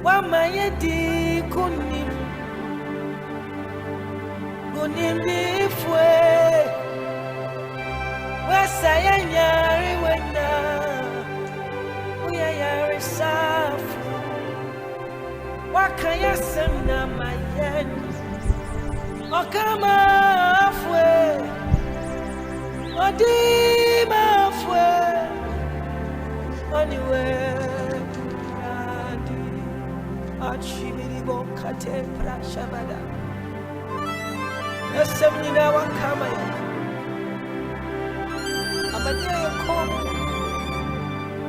Wamayedi kunim bifwe Wasaya nyari wena Uya yari safu Wakaya semna mayen Okama afwe Odima afwe Anywhere Achibiribo kate prashabada Esemnina wakama ya Amadiya yakom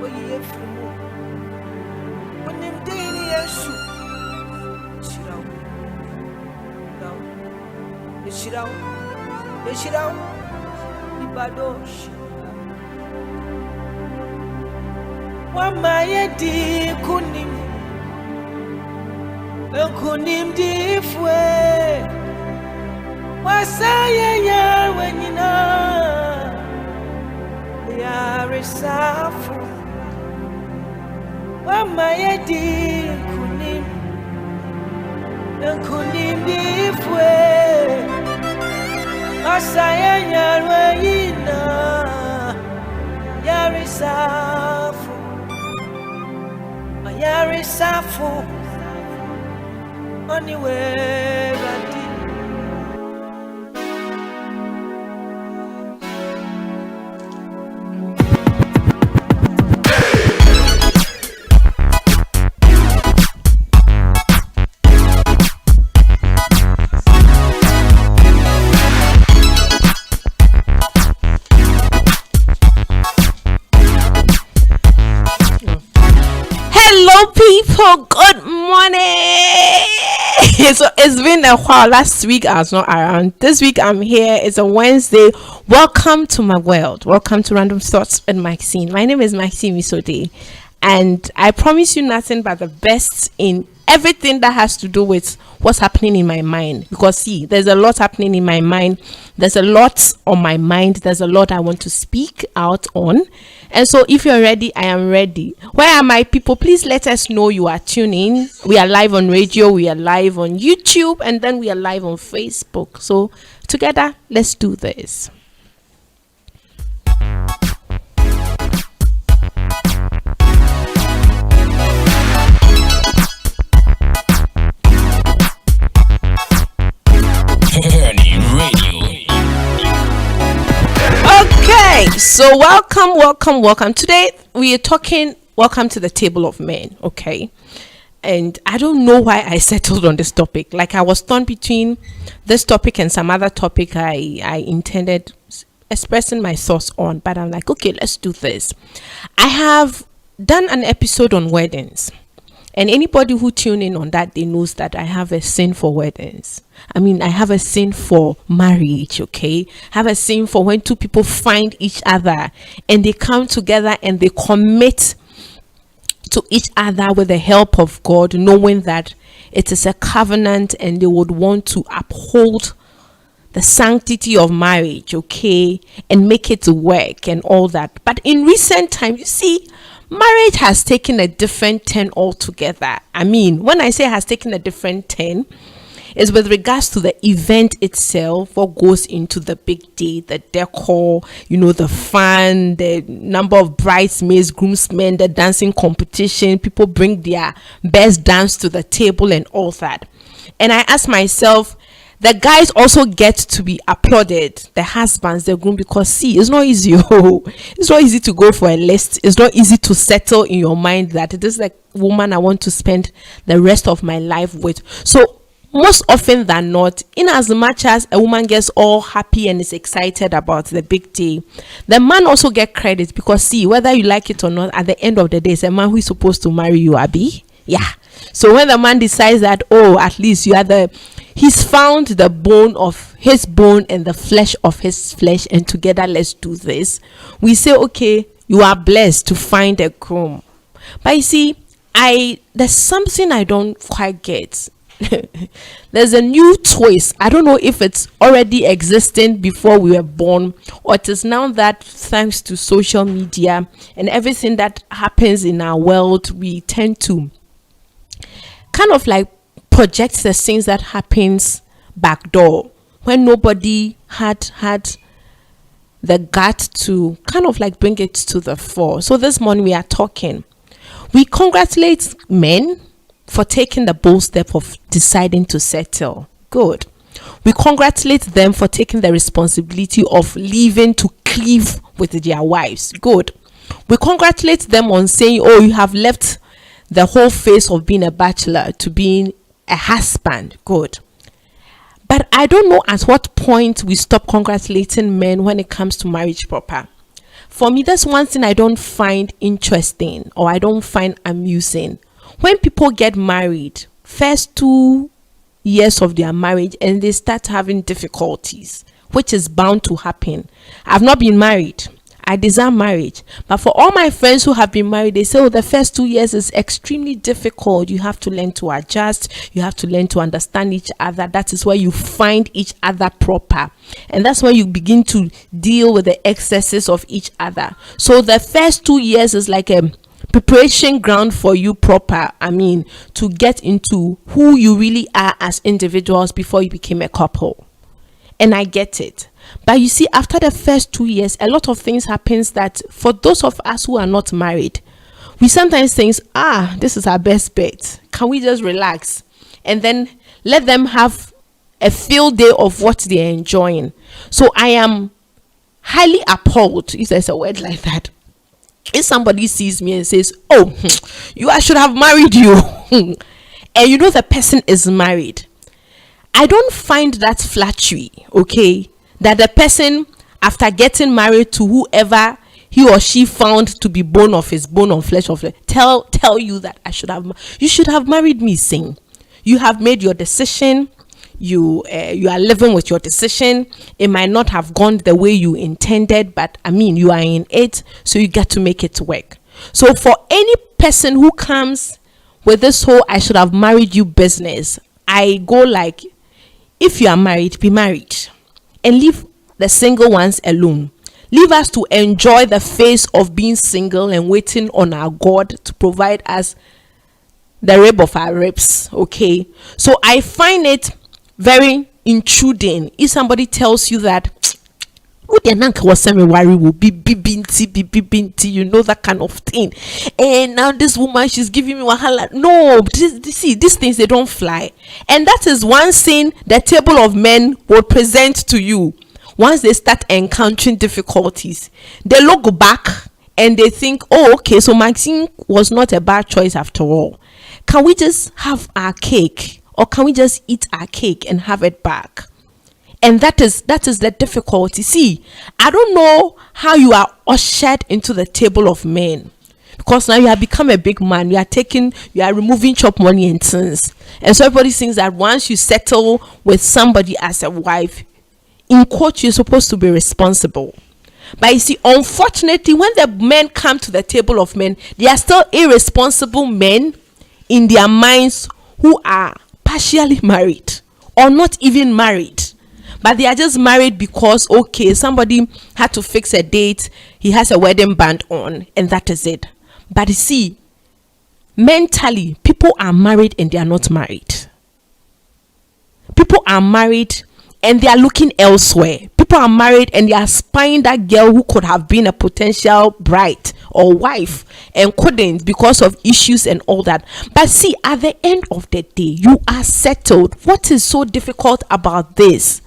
Oye frimu Onimdini yesu Yeshirao Ibadoshi Wamayedi kunim difwe Wasaya yawe nina Yarisafu Wamayedi kunim difwe Wasaya yawe nina Yarisafu Anywhere I did. Hello people, good morning. So it's been a while. Last week I was not around. This week I'm here. It's a Wednesday. Welcome to my world. Welcome to Random Thoughts with Maxine. My name is Maxine Misode, and I promise you nothing but the best in everything that has to do with what's happening in my mind. Because see, there's a lot happening in my mind. There's a lot on my mind. There's a lot I want to speak out on. And so if you're ready, I am ready. Where are my people? Please let us know you are tuning. We are live on radio, we are live on YouTube, and then we are live on Facebook. So together, let's do this. Okay, so welcome. Today we are talking welcome to the table of men, okay? And I don't know why I settled on this topic. Like I was torn between this topic and some other topic I intended expressing my thoughts on, but I'm like, okay, let's do this. I have done an episode on weddings. And anybody who tune in on that, they knows that I have a sin for weddings. I mean, I have a sin for marriage, okay? I have a sin for when two people find each other and they come together and they commit to each other with the help of God, knowing that it is a covenant and they would want to uphold the sanctity of marriage, okay? And make it work and all that. But in recent time, you see, marriage has taken a different turn altogether. I mean, when I say has taken a different turn, is with regards to the event itself, what goes into the big day, the decor, the fun, the number of bridesmaids, groomsmen, the dancing competition, people bring their best dance to the table and all that. And I ask myself, the guys also get to be applauded, the husbands, the groom, because see, it's not easy. It's not easy to go for a list. It's not easy to settle in your mind that this is the woman I want to spend the rest of my life with. So most often than not, in as much as a woman gets all happy and is excited about the big day, the man also get credit, because see, whether you like it or not, at the end of the day, it's a man who is supposed to marry you, Abby. Yeah. So when the man decides that, oh, at least he's found the bone of his bone and the flesh of his flesh, and together let's do this, we say, okay, you are blessed to find a groom. But you see, there's something I don't quite get. There's a new twist. I don't know if it's already existing before we were born, or it is now that thanks to social media and everything that happens in our world, we tend to kind of like project the things that happens backdoor when nobody had the gut to kind of like bring it to the fore. So this morning we are talking. We congratulate men for taking the bold step of deciding to settle. Good. We congratulate them for taking the responsibility of leaving to cleave with their wives. Good. We congratulate them on saying, oh, you have left the whole phase of being a bachelor to being a husband. Good. But I don't know at what point we stop congratulating men when it comes to marriage proper. For me, that's one thing I don't find interesting or I don't find amusing. When people get married, first 2 years of their marriage, and they start having difficulties, which is bound to happen. I've not been married. I desire marriage. But for all my friends who have been married, they say, oh, the first 2 years is extremely difficult. You have to learn to adjust. You have to learn to understand each other. That is where you find each other proper. And that's when you begin to deal with the excesses of each other. So the first 2 years is like a preparation ground for you proper. To get into who you really are as individuals before you became a couple. And I get it. But you see, after the first 2 years, a lot of things happens that for those of us who are not married, we sometimes think, this is our best bet. Can we just relax? And then let them have a field day of what they're enjoying. So I am highly appalled, if there's a word like that, if somebody sees me and says, oh, I should have married you. And you know the person is married. I don't find that flattery, okay? That the person, after getting married to whoever he or she found to be bone of his bone, of flesh of flesh, tell you that you should have married me. Saying you have made your decision, you are living with your decision. It might not have gone the way you intended, but you are in it, so you get to make it work. So for any person who comes with this whole I should have married you business, I go like, if you are married, be married. And leave the single ones alone. Leave us to enjoy the phase of being single and waiting on our God to provide us the rib of our ribs. Okay. So I find it very intruding if somebody tells you that you know, that kind of thing. And now this woman, she's giving me wahala. No, these things, they don't fly. And that is one thing the table of men will present to you. Once they start encountering difficulties, they look back and they think, oh, okay, so Maxine was not a bad choice after all. Can we just have our cake? Or can we just eat our cake and have it back? And that is the difficulty. See, I don't know how you are ushered into the table of men, because now you have become a big man. You are removing chop money and things. And so everybody thinks that once you settle with somebody as a wife, in quote, you're supposed to be responsible. But you see, unfortunately, when the men come to the table of men, they are still irresponsible men in their minds who are partially married or not even married. But they are just married because, okay, somebody had to fix a date, he has a wedding band on, and that is it. But you see, mentally, people are married and they are not married. People are married and they are looking elsewhere. People are married and they are spying that girl who could have been a potential bride or wife and couldn't because of issues and all that. But see, at the end of the day, you are settled. What is so difficult about this?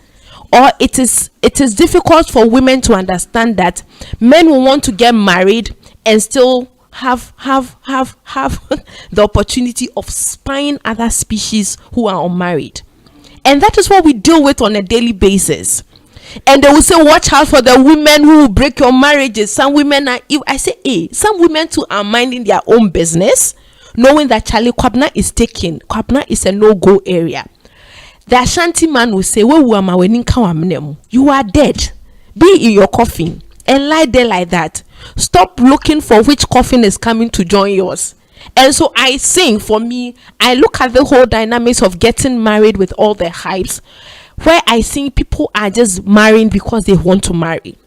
Or it is difficult for women to understand that men will want to get married and still have the opportunity of spying other species who are unmarried. And that is what we deal with on a daily basis. And they will say, watch out for the women who will break your marriages. Some women are, I say, some women too are minding their own business, knowing that Charlie Kwabna is taken. Kwabna is a no-go area. The Ashanti man will say, you are dead. Be in your coffin and lie there like that. Stop looking for which coffin is coming to join yours. And so I think, for me, I look at the whole dynamics of getting married with all the hypes, where I think people are just marrying because they want to marry.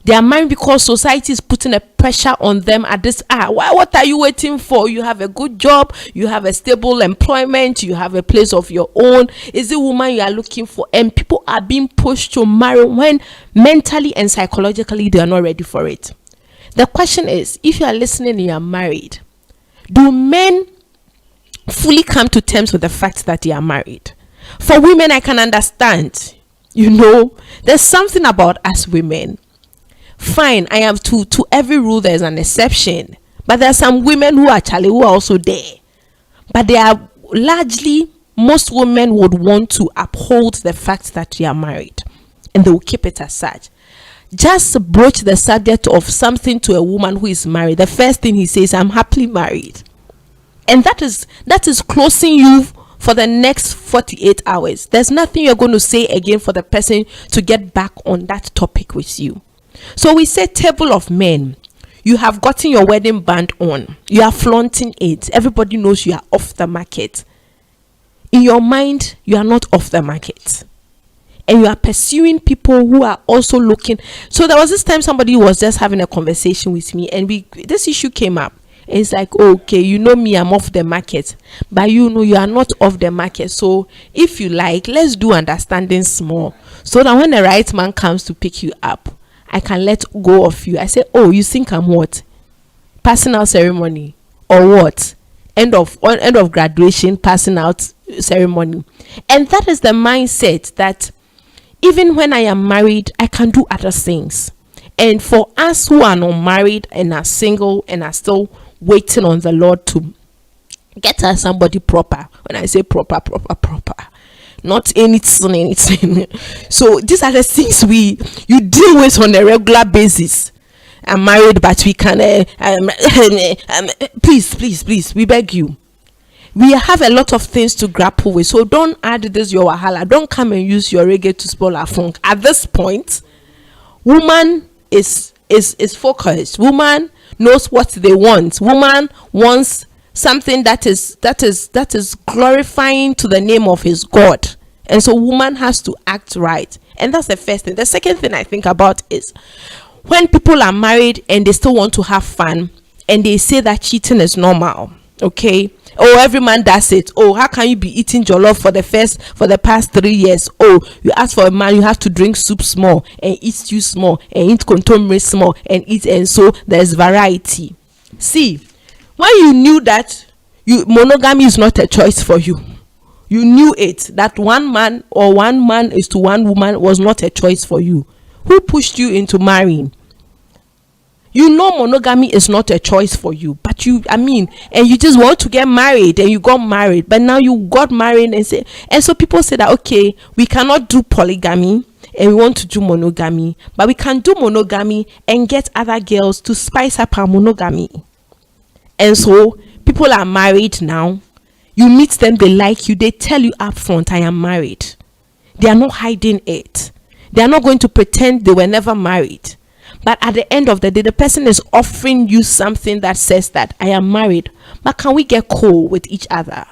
They are married because society is putting a pressure on them at this. What are you waiting for? You have a good job, you have a stable employment, you have a place of your own. Is the woman you are looking for? And people are being pushed to marry when mentally and psychologically they are not ready for it. The question is, if you are listening and you are married, do men fully come to terms with the fact that they are married? For women, I can understand. There's something about us women. Fine, I am to every rule there's an exception, but there are some women who are also there, but they are largely, most women would want to uphold the fact that they are married, and they will keep it as such. Just broach the subject of something to a woman who is married, the first thing he says, I'm happily married. And that is closing you for the next 48 hours. There's nothing you're going to say again for the person to get back on that topic with you. So we say, table of men, you have gotten your wedding band on, you are flaunting it, everybody knows you are off the market. In your mind, you are not off the market, and you are pursuing people who are also looking. So there was this time somebody was just having a conversation with me, and this issue came up. It's like, okay, me, I'm off the market, but you are not off the market. So if you like, let's do understanding small, so that when the right man comes to pick you up, I can let go of you. I say, you think I'm what? Passing out ceremony or what? End of graduation, passing out ceremony. And that is the mindset that even when I am married, I can do other things. And for us who are not married and are single and are still waiting on the Lord to get us somebody proper. When I say proper, not anything. So these are the things you deal with on a regular basis. I'm married, but we can please, we beg you. We have a lot of things to grapple with, so don't add this your wahala. Don't come and use your reggae to spoil our funk. At this point, woman is focused. Woman knows what they want. Woman wants something that is glorifying to the name of his God, and so woman has to act right. And that's the first thing. The second thing I think about is when people are married and they still want to have fun, and they say that cheating is normal. Okay, every man does it. How can you be eating jollof for the past 3 years? You ask for a man, you have to drink soup small and eat stew small and eat contomere small and eat, and so there's variety. See, when you knew that monogamy is not a choice for you, you knew it, that one man is to one woman was not a choice for you. Who pushed you into marrying? Monogamy is not a choice for you, but and you just want to get married, and you got married, but now you got married, and so people say that, okay, we cannot do polygamy and we want to do monogamy, but we can do monogamy and get other girls to spice up our monogamy. And so people are married now. You meet them, they like you, they tell you up front, I am married. They are not hiding it. They are not going to pretend they were never married. But at the end of the day, the person is offering you something that says that I am married, but can we get cool with each other?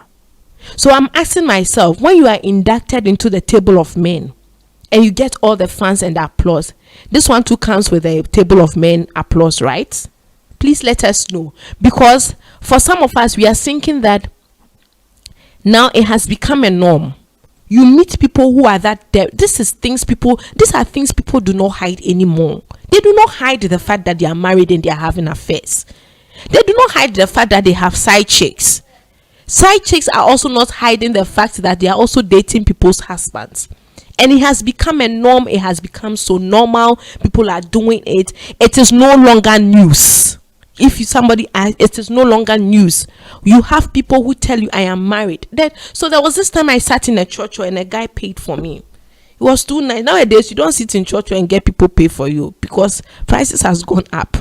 So I'm asking myself, when you are inducted into the table of men and you get all the fans and the applause, this one too comes with a table of men applause, right? Please let us know, because for some of us, we are thinking that now it has become a norm. You meet people who are that these are things people do not hide anymore. They do not hide the fact that they are married and they are having affairs. They do not hide the fact that they have side chicks. Side chicks are also not hiding the fact that they are also dating people's husbands. And it has become a norm. It has become so normal. People are doing it. It is no longer news. If somebody asks, it is no longer news. You have people who tell you I am married. So there was this time I sat in a church and a guy paid for me. It was too nice. Nowadays you don't sit in church and get people pay for you because prices has gone up.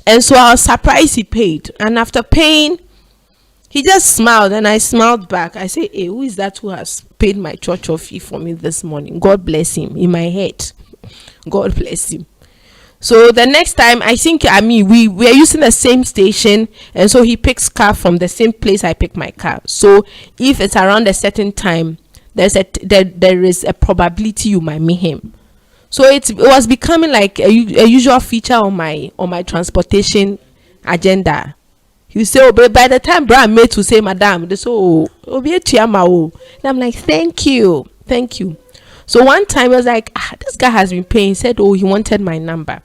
And so I was surprised he paid. And after paying, he just smiled, and I smiled back. I say, hey, who is that who has paid my church fee for me this morning? God bless him. In my head, God bless him. So the next time, we are using the same station, and so he picks car from the same place I pick my car. So if it's around a certain time, there is a probability you might meet him. So it was becoming like a usual feature on my transportation agenda. You say, oh, but by the time Brian made to say, Madam, they say, oh, be a chiama, oh. And I'm like, thank you. So one time I was like, this guy has been paying. He said, oh, he wanted my number.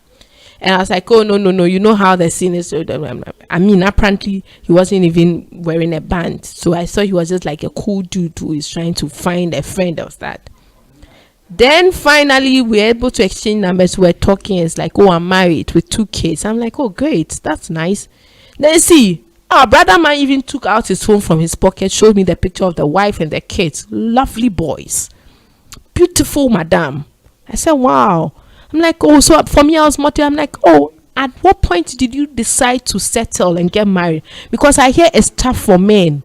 And I was like, oh, no, you know how the scene is. Apparently he wasn't even wearing a band. So I thought he was just like a cool dude who is trying to find a friend of that. Then finally we're able to exchange numbers. We're talking. It's like, oh, I'm married with 2 kids. I'm like, oh, great. That's nice. Then see, our brother man even took out his phone from his pocket, showed me the picture of the wife and the kids. Lovely boys. Beautiful madam. I said, wow. I'm like, oh, so for me, I was motivated. I'm like, oh, at what point did you decide to settle and get married? Because I hear it's tough for men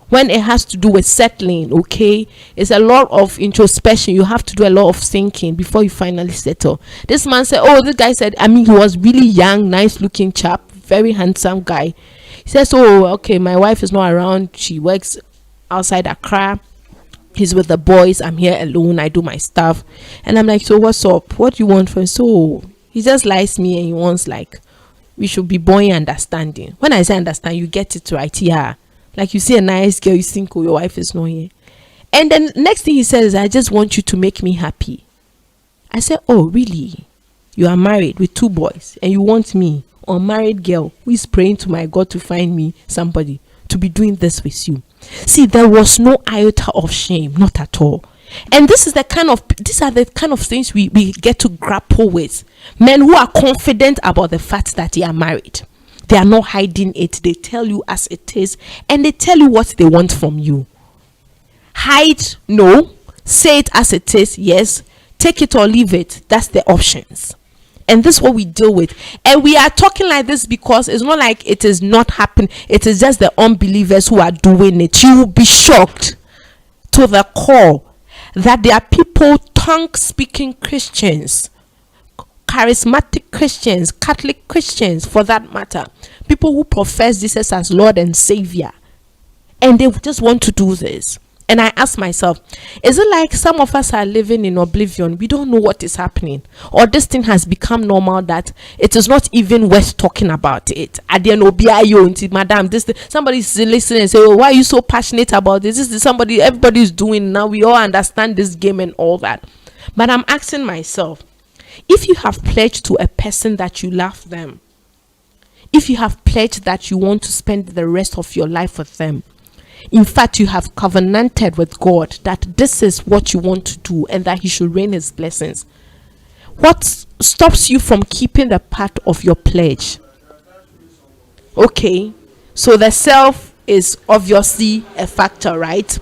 when it has to do with settling, okay? It's a lot of introspection. You have to do a lot of thinking before you finally settle. This man said, oh, this guy said, he was really young, nice looking chap, very handsome guy. He says, oh, okay, my wife is not around. She works outside Accra. He's with the boys. I'm here alone. I do my stuff. And I'm like, so what's up? What do you want from? So he just likes me and he wants, like, we should be boy understanding. When I say understand, you get it right. Yeah. Like you see a nice girl, you think, oh, your wife is not here. And then next thing he says, I just want you to make me happy. I said, oh, really? You are married with 2 boys and you want me, a unmarried girl who is praying to my God to find me somebody to be doing this with you? See, there was no iota of shame, not at all. And these are the kind of things we get to grapple with. Men who are confident about the fact that they are married. They are not hiding it. They tell you as it is, and they tell you what they want from you. Hide, no. Say it as it is, yes. Take it or leave it. That's the options. And this is what we deal with. And we are talking like this because it's not like it is not happening. It is just the unbelievers who are doing it. You will be shocked to the core that there are people, tongue-speaking Christians, charismatic Christians, Catholic Christians for that matter, people who profess Jesus as Lord and Savior, and they just want to do this. And I ask myself, is it like some of us are living in oblivion? We don't know what is happening, or this thing has become normal that it is not even worth talking about it. At the end, madam, somebody is listening and say, oh, why are you so passionate about this? This is somebody, everybody is doing now. We all understand this game and all that. But I'm asking myself, if you have pledged to a person that you love them, if you have pledged that you want to spend the rest of your life with them, in fact, you have covenanted with God that this is what you want to do and that He should rain His blessings, what stops you from keeping the part of your pledge? Okay, so the self is obviously a factor, right?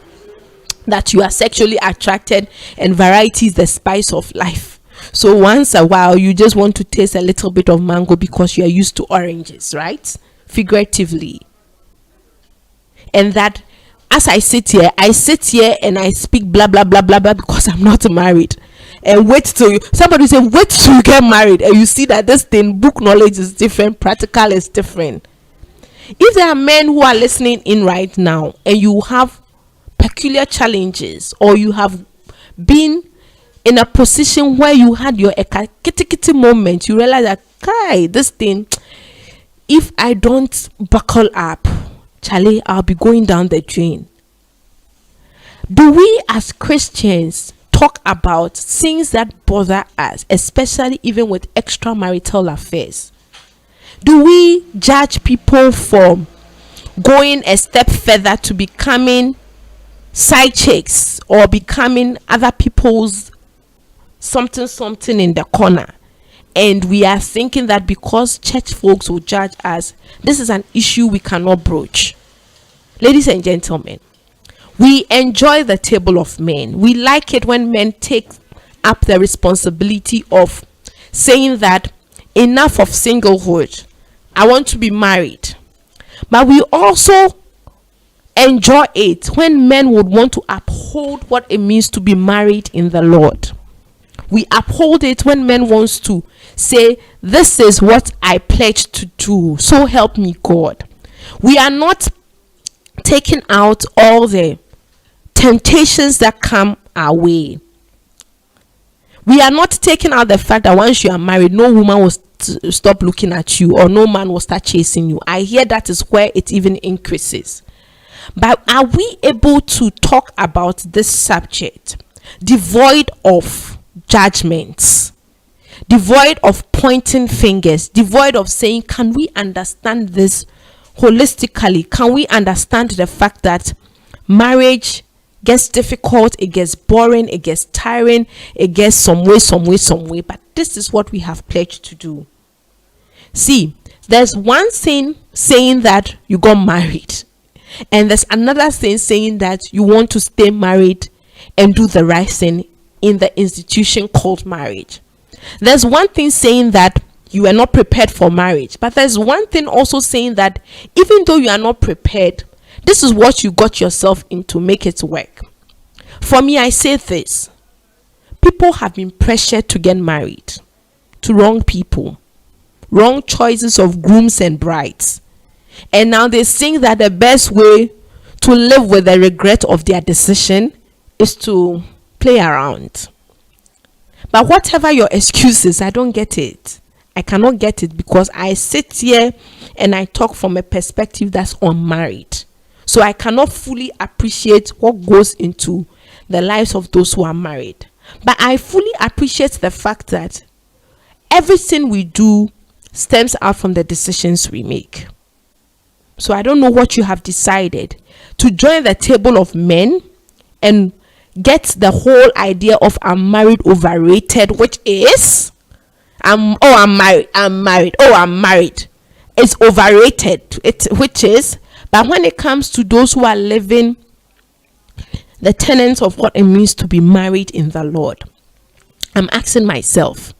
That you are sexually attracted, and variety is the spice of life. So once a while, you just want to taste a little bit of mango because you are used to oranges, right? Figuratively. And that as I sit here and I speak blah blah blah blah blah because I'm not married, and wait till somebody say wait till you get married, and you see that this thing, book knowledge is different, practical is different. If there are men who are listening in right now and you have peculiar challenges, or you have been in a position where you had your kitty moment, you realize that this thing, if I don't buckle up, Charlie, I'll be going down the drain. Do we as Christians talk about things that bother us, especially even with extramarital affairs? Do we judge people for going a step further to becoming side chicks or becoming other people's something in the corner? And we are thinking that because church folks will judge us, this is an issue we cannot broach. Ladies and gentlemen, we enjoy the table of men. We like it when men take up the responsibility of saying that enough of singlehood, I want to be married. But we also enjoy it when men would want to uphold what it means to be married in the Lord. We uphold it when men wants to say, this is what I pledge to do, so help me God. We are not taking out all the temptations that come our way. We are not taking out the fact that once you are married, no woman will stop looking at you, or no man will start chasing you. I hear that is where it even increases. But are we able to talk about this subject devoid of judgments, devoid of pointing fingers, devoid of saying, can we understand this holistically? Can we understand the fact that marriage gets difficult, it gets boring, it gets tiring, it gets some way, but this is what we have pledged to do. See, there's one thing saying that you got married, and there's another thing saying that you want to stay married and do the right thing in the institution called marriage. There's one thing saying that you are not prepared for marriage, but there's one thing also saying that even though you are not prepared, this is what you got yourself into, make it work. For me, I say this: people have been pressured to get married to wrong people, wrong choices of grooms and brides, and now they think that the best way to live with the regret of their decision is to play around. But whatever your excuses, I don't get it. I cannot get it, because I sit here and I talk from a perspective that's unmarried. So I cannot fully appreciate what goes into the lives of those who are married. But I fully appreciate the fact that everything we do stems out from the decisions we make. So I don't know what you have decided to join the table of men and get the whole idea of I'm married overrated, which is I'm married. It's overrated. Which is, but when it comes to those who are living the tenets of what it means to be married in the Lord, I'm asking myself,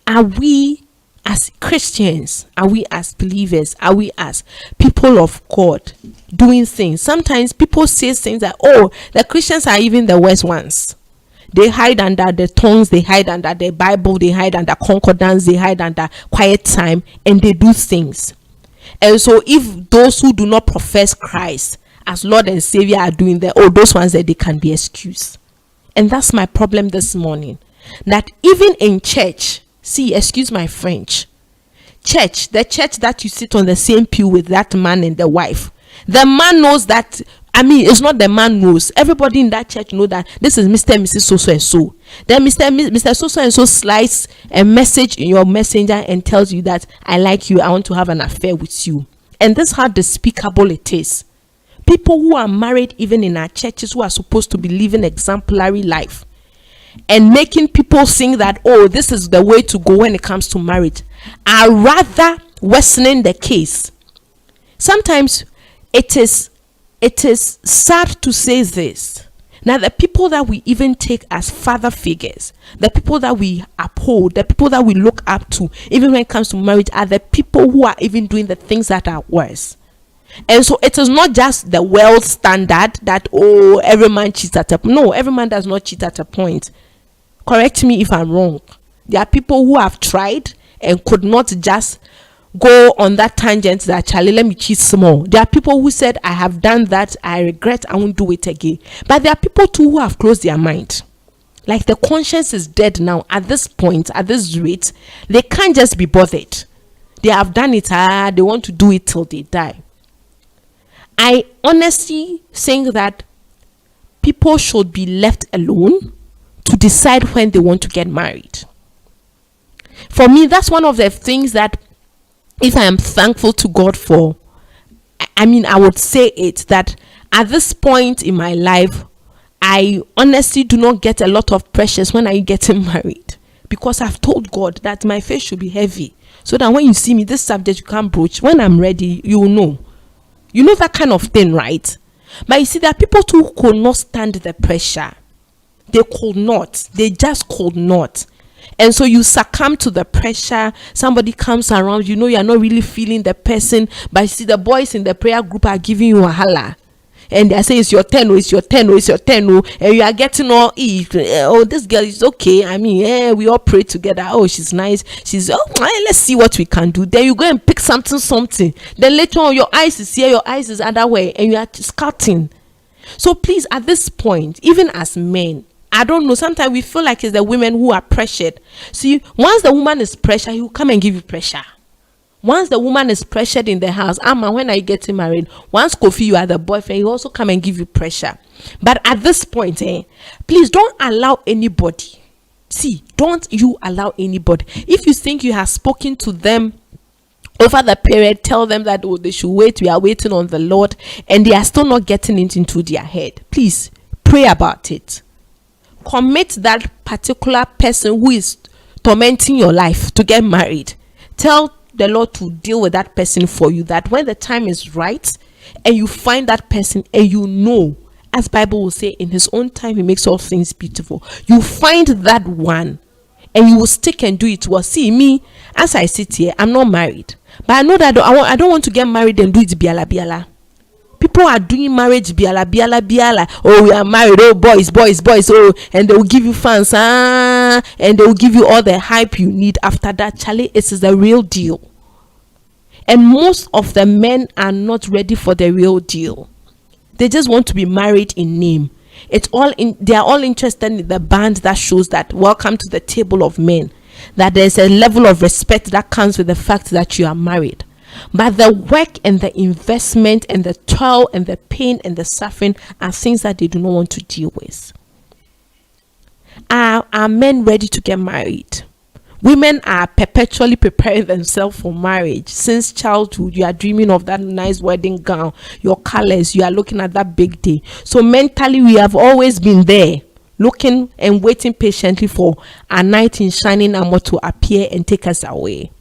are we as Christians, are we as believers, are we as people of God doing things? Sometimes people say things that, oh, the Christians are even the worst ones. They hide under the tongues, they hide under the Bible, they hide under concordance, they hide under quiet time, and they do things. And so if those who do not profess Christ as Lord and Savior are doing that, oh, those ones that they can be excused. And that's my problem this morning. That even in church, see, excuse my French, church, the church that you sit on the same pew with that man and the wife, the man knows that, it's not the man knows. Everybody in that church know that this is Mr. and Mrs. So and so. Then Mr. So and so slides a message in your messenger and tells you that I like you, I want to have an affair with you. And this is how despicable it is. People who are married, even in our churches, who are supposed to be living exemplary life and making people think that, oh, this is the way to go when it comes to marriage, are rather worsening the case. Sometimes it is sad to say this. Now, the people that we even take as father figures, the people that we uphold, the people that we look up to, even when it comes to marriage, are the people who are even doing the things that are worse. And so it is not just the world standard that, oh, every man cheats at a point. No, every man does not cheat at a point. Correct me if I'm wrong. There are people who have tried and could not just go on that tangent that, Charlie, let me cheat small. There are people who said, I have done that, I regret, I won't do it again. But there are people too who have closed their mind. Like the conscience is dead now. At this point, at this rate, they can't just be bothered. They have done it, they want to do it till they die. I honestly think that people should be left alone to decide when they want to get married. For me, that's one of the things that, if I am thankful to God for, I would say it, that at this point in my life, I honestly do not get a lot of pressures when I get married, because I've told God that my faith should be heavy, so that when you see me, this subject you can't broach. When I'm ready, you will know. You know that kind of thing, right? But you see, there are people too who could not stand the pressure. They could not. They just could not. And so you succumb to the pressure. Somebody comes around, you are not really feeling the person, but you see the boys in the prayer group are giving you a holla. and they say it's your turn, it's your turn, it's your turn, and you are getting all oh, this girl is okay. I mean, we all pray together. Oh, she's nice. She's let's see what we can do. Then you go and pick something. Then later on, your eyes is here, your eyes is other way, and you are scouting. So please, at this point, even as men, I don't know, sometimes we feel like it's the women who are pressured. See, once the woman is pressured, he will come and give you pressure. Once the woman is pressured in the house, when are you getting married? Once Kofi, you are the boyfriend, he also come and give you pressure. But at this point, please don't allow anybody. See, don't you allow anybody. If you think you have spoken to them over the period, tell them that they should wait, we are waiting on the Lord, and they are still not getting it into their head. Please pray about it. Commit that particular person who is tormenting your life to get married. Tell the Lord to deal with that person for you, that when the time is right and you find that person, and you know, as Bible will say, in his own time he makes all things beautiful. You find that one and you will stick and do it well. See, me, as I sit here, I'm not married, but I know that I don't want to get married and do it biala. People are doing marriage biala. Oh, we are married. Oh, boys. Oh, and they will give you fans, and they will give you all the hype you need. After that, Charlie, it is the real deal. And most of the men are not ready for the real deal. They just want to be married in name. They are all interested in the band that shows that welcome to the table of men. That there's a level of respect that comes with the fact that you are married. But the work and the investment and the toil and the pain and the suffering are things that they do not want to deal with. Are men ready to get married? Women are perpetually preparing themselves for marriage. Since childhood, you are dreaming of that nice wedding gown, your colors, you are looking at that big day. So mentally, we have always been there, looking and waiting patiently for a knight in shining armor to appear and take us away.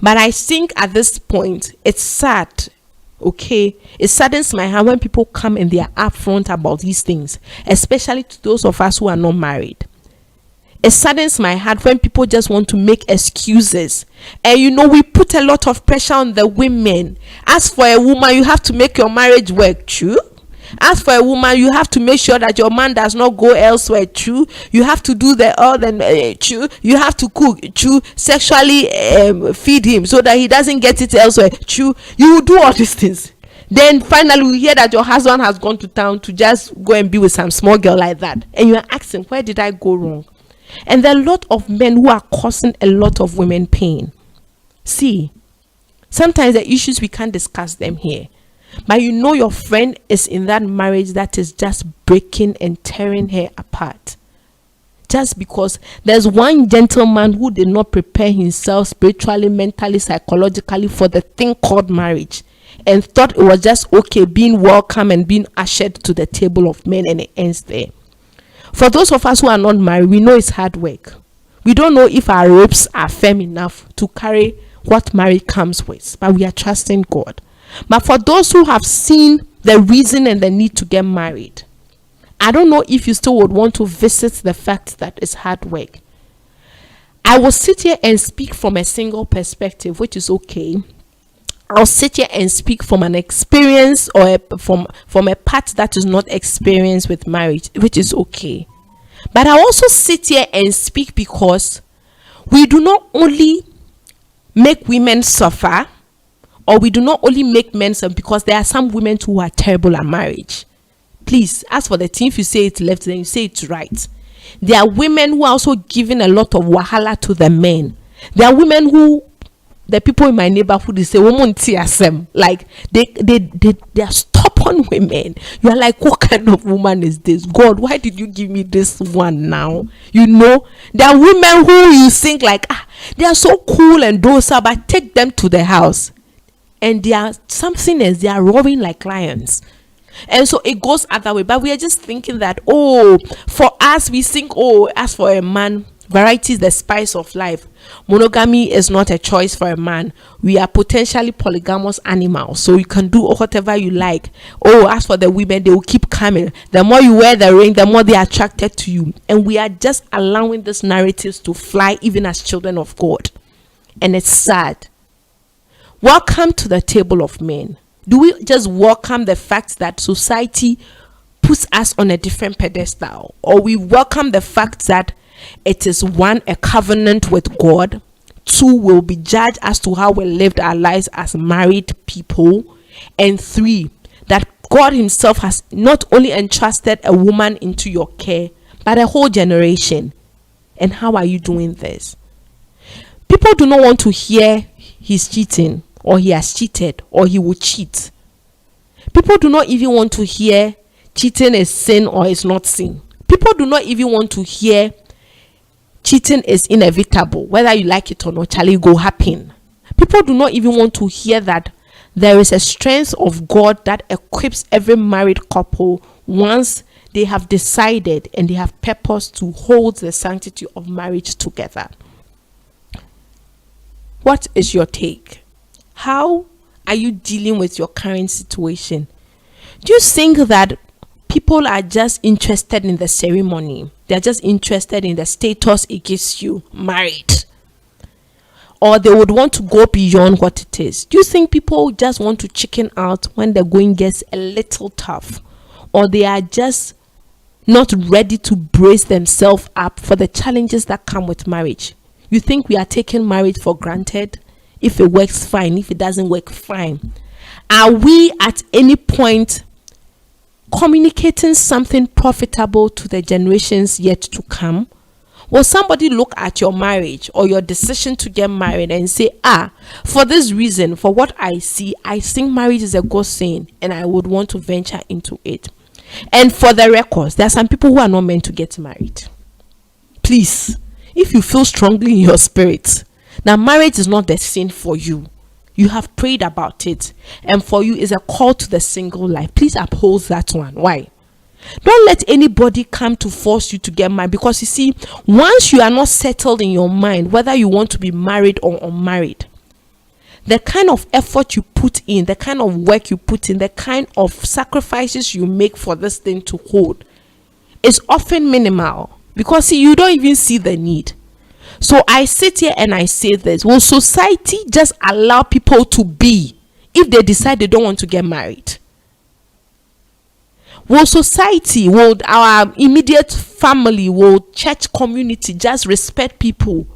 But I think at this point, it's sad, okay? It saddens my heart when people come and they are upfront about these things, especially to those of us who are not married. It saddens my heart when people just want to make excuses. And we put a lot of pressure on the women. As for a woman, you have to make your marriage work, true? As for a woman, you have to make sure that your man does not go elsewhere, true? You have to do true? You have to cook, true? Sexually feed him so that he doesn't get it elsewhere, true? You will do all these things. Then finally you hear that your husband has gone to town to just go and be with some small girl like that. And you are asking, where did I go wrong? And there are a lot of men who are causing a lot of women pain. See, sometimes the issues, we can't discuss them here. But your friend is in that marriage that is just breaking and tearing her apart. Just because there's one gentleman who did not prepare himself spiritually, mentally, psychologically for the thing called marriage, and thought it was just okay being welcome and being ushered to the table of men, and it ends there. For those of us who are not married, we know it's hard work. We don't know if our ropes are firm enough to carry what marriage comes with, but we are trusting God. But for those who have seen the reason and the need to get married, I don't know if you still would want to visit the fact that it's hard work. I will sit here and speak from a single perspective, which is okay. I'll sit here and speak from an experience or from a part that is not experienced with marriage, which is okay. But I also sit here and speak because we do not only make women suffer, or we do not only make men suffer, because there are some women who are terrible at marriage. Please, as for the team, if you say it left, then you say it right. There are women who are also giving a lot of wahala to the men. There are women who, the people in my neighborhood, they say, like they are stubborn women. You are like, what kind of woman is this? God, why did you give me this one now? There are women who you think like, they are so cool and docile, but take them to the house and they are something else. They are roaring like lions. And so it goes other way. But we are just thinking that, for us, we think, as for a man, variety is the spice of life. Monogamy is not a choice for a man. We are potentially polygamous animals, so you can do whatever you like. As for the women, they will keep coming. The more you wear the ring, the more they are attracted to you. And we are just allowing these narratives to fly, even as children of God. And it's sad. Welcome to the table of men. Do we just welcome the fact that society puts us on a different pedestal, or we welcome the fact that it is one, a covenant with God, two, will be judged as to how we lived our lives as married people, and three, that God himself has not only entrusted a woman into your care, but a whole generation? And how are you doing this? People do not want to hear he's cheating, or he has cheated, or he will cheat. People do not even want to hear cheating is sin or is not sin. People do not even want to hear cheating is inevitable, whether you like it or not, Charlie, go happen. People do not even want to hear that there is a strength of God that equips every married couple once they have decided and they have purpose to hold the sanctity of marriage together. What is your take? How are you dealing with your current situation? Do you think that people are just interested in the ceremony? They're just interested in the status it gives you married, or they would want to go beyond what it is? Do you think people just want to chicken out when the going gets a little tough, or they are just not ready to brace themselves up for the challenges that come with marriage? You think we are taking marriage for granted? If it works, fine. If it doesn't work, fine. Are we at any point communicating something profitable to the generations yet to come? Will somebody look at your marriage or your decision to get married and say, for this reason, for what I see, I think marriage is a good thing and I would want to venture into it? And for the records, there are some people who are not meant to get married. Please, if you feel strongly in your spirit that marriage is not the sin for you, you have prayed about it, and for you is a call to the single life, please uphold that one. Why? Don't let anybody come to force you to get married, because you see, once you are not settled in your mind whether you want to be married or unmarried, the kind of effort you put in, the kind of work you put in, the kind of sacrifices you make for this thing to hold is often minimal, because see, you don't even see the need. So I sit here and I say this: will society just allow people to be if they decide they don't want to get married? Will society, will our immediate family, will church community just respect people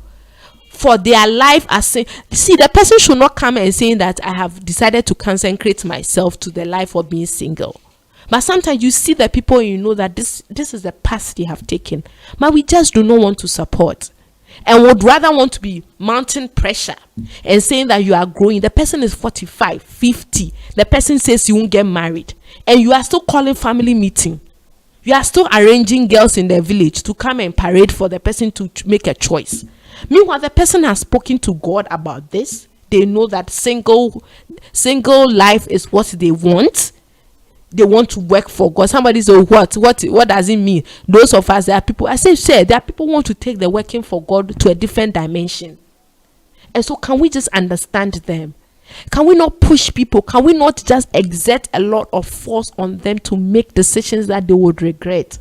for their life as saying, see, the person should not come and saying that I have decided to consecrate myself to the life of being single. But sometimes you see the people, you know that this is the path they have taken, but we just do not want to support, and would rather want to be mounting pressure and saying that you are growing. The person is 45, 50. The person says you won't get married, and you are still calling family meeting. You are still arranging girls in the village to come and parade for the person to make a choice. Meanwhile, the person has spoken to God about this. They know that single life is what they want. They want to work for God. Somebody says, what does it mean? Those of us, there are people, I say, there are people who want to take the working for God to a different dimension. And so can we just understand them? Can we not push people? Can we not just exert a lot of force on them to make decisions that they would regret?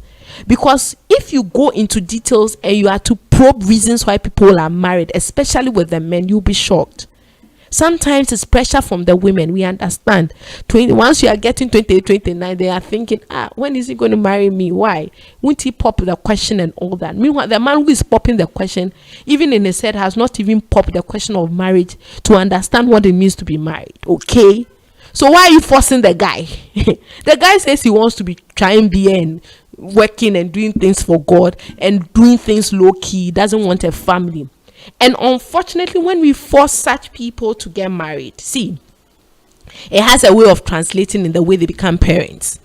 Because if you go into details and you are to probe reasons why people are married, especially with the men, you'll be shocked. Sometimes it's pressure from the women. We understand. Once you are getting 28, 29, they are thinking, when is he going to marry me? Why? Won't he pop the question and all that? Meanwhile, the man who is popping the question, even in his head, has not even popped the question of marriage to understand what it means to be married. Okay? So why are you forcing the guy? The guy says he wants to be trying and working and doing things for God and doing things low-key. He doesn't want a family. And unfortunately, when we force such people to get married, see, it has a way of translating in the way they become parents.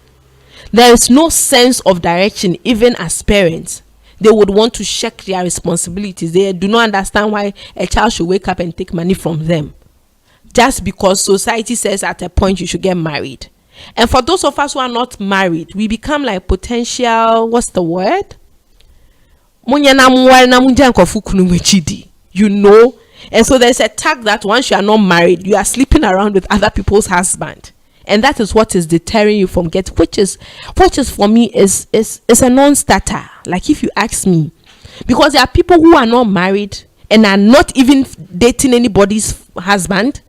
There is no sense of direction. Even as parents, they would want to shirk their responsibilities. They do not understand why a child should wake up and take money from them just because society says at a point you should get married. And for those of us who are not married, we become like potential, what's the word? You know. And so there's a tag that once you are not married, you are sleeping around with other people's husband, and that is what is deterring you from getting, which is for me is a non-starter, like if you ask me. Because there are people who are not married and are not even dating anybody's husband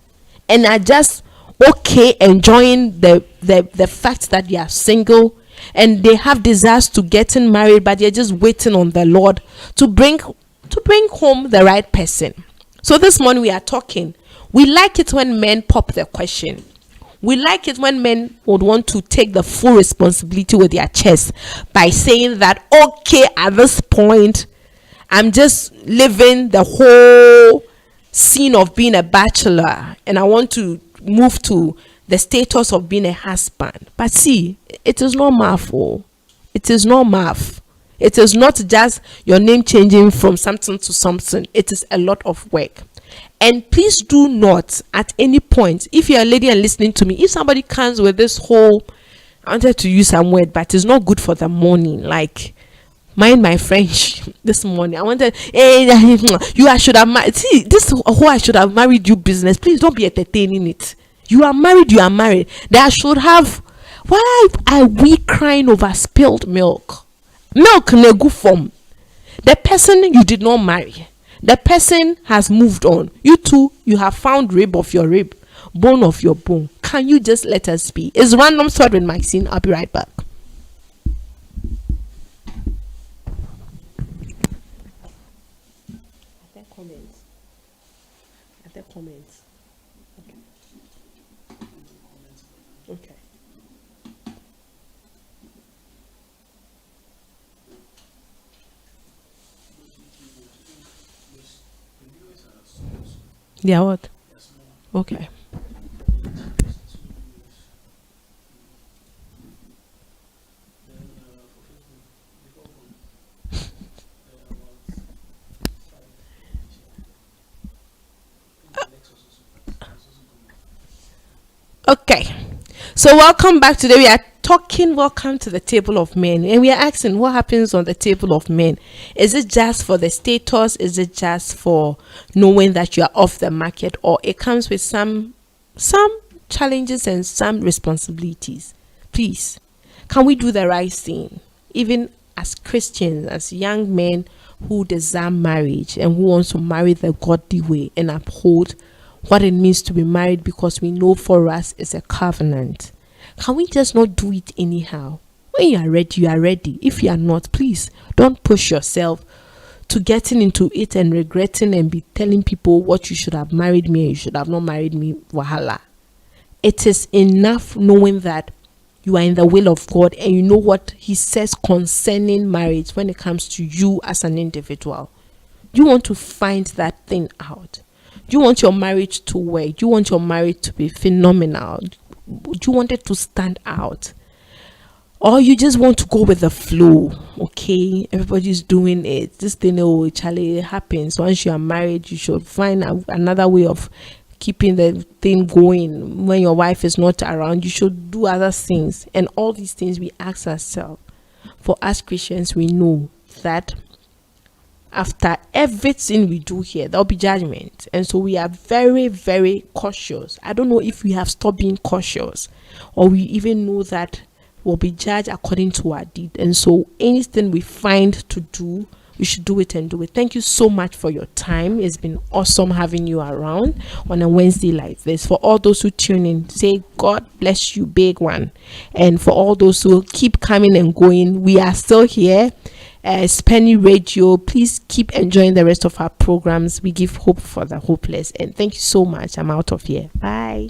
and are just okay enjoying the fact that they are single and they have desires to getting married, but they're just waiting on the Lord to bring home the right person. So this morning we are talking. We like it when men pop the question. We like it when men would want to take the full responsibility with their chest by saying that, okay, at this point, I'm just living the whole scene of being a bachelor and I want to move to the status of being a husband. But see, it is not math. Oh. It is not math. It is not just your name changing from something to something. It is a lot of work. And please do not at any point, if you're a lady and listening to me, if somebody comes with this whole, I wanted to use some word, but it's not good for the morning, like, mind my French this morning. I wanted, hey, I should have married. See, this whole I should have married you business. Please don't be entertaining it. You are married, you are married. That should have. Why are we crying over spilled milk? Milk in a good form. The person you did not marry, the person has moved on. You too, you have found rib of your rib, bone of your bone. Can you just let us be? It's Random Thought with Maxine. I'll be right back. Comments. Okay. Yeah, what? Okay. Okay, so welcome back. Today we are talking welcome to the table of men, and we are asking what happens on the table of men. Is it just for the status? Is it just for knowing that you are off the market, or it comes with some challenges and some responsibilities? Please, can we do the right thing, even as Christians, as young men who desire marriage and who want to marry the godly way and uphold what it means to be married, because we know for us it's a covenant? Can we just not do it anyhow? When you are ready, you are ready. If you are not, please don't push yourself to getting into it and regretting and be telling people what you should have married me and you should have not married me. Wahala. It is enough knowing that you are in the will of God and you know what He says concerning marriage when it comes to you as an individual. You want to find that thing out. You want your marriage to work. You want your marriage to be phenomenal. You want it to stand out. Or you just want to go with the flow. Okay, everybody's doing it. This thing, oh, Charlie, it happens. Once you are married, you should find another way of keeping the thing going. When your wife is not around, you should do other things. And all these things we ask ourselves. For us Christians, we know that after everything we do here, there'll be judgment. And so we are very, very cautious. I don't know if we have stopped being cautious, or we even know that we'll be judged according to our deed. And so anything we find to do, we should do it and do it. Thank you so much for your time. It's been awesome having you around on a Wednesday like this. For all those who tune in, say God bless you, big one. And for all those who keep coming and going, we are still here. Peny Radio. Please keep enjoying the rest of our programs. We give hope for the hopeless. And thank you so much. I'm out of here. Bye.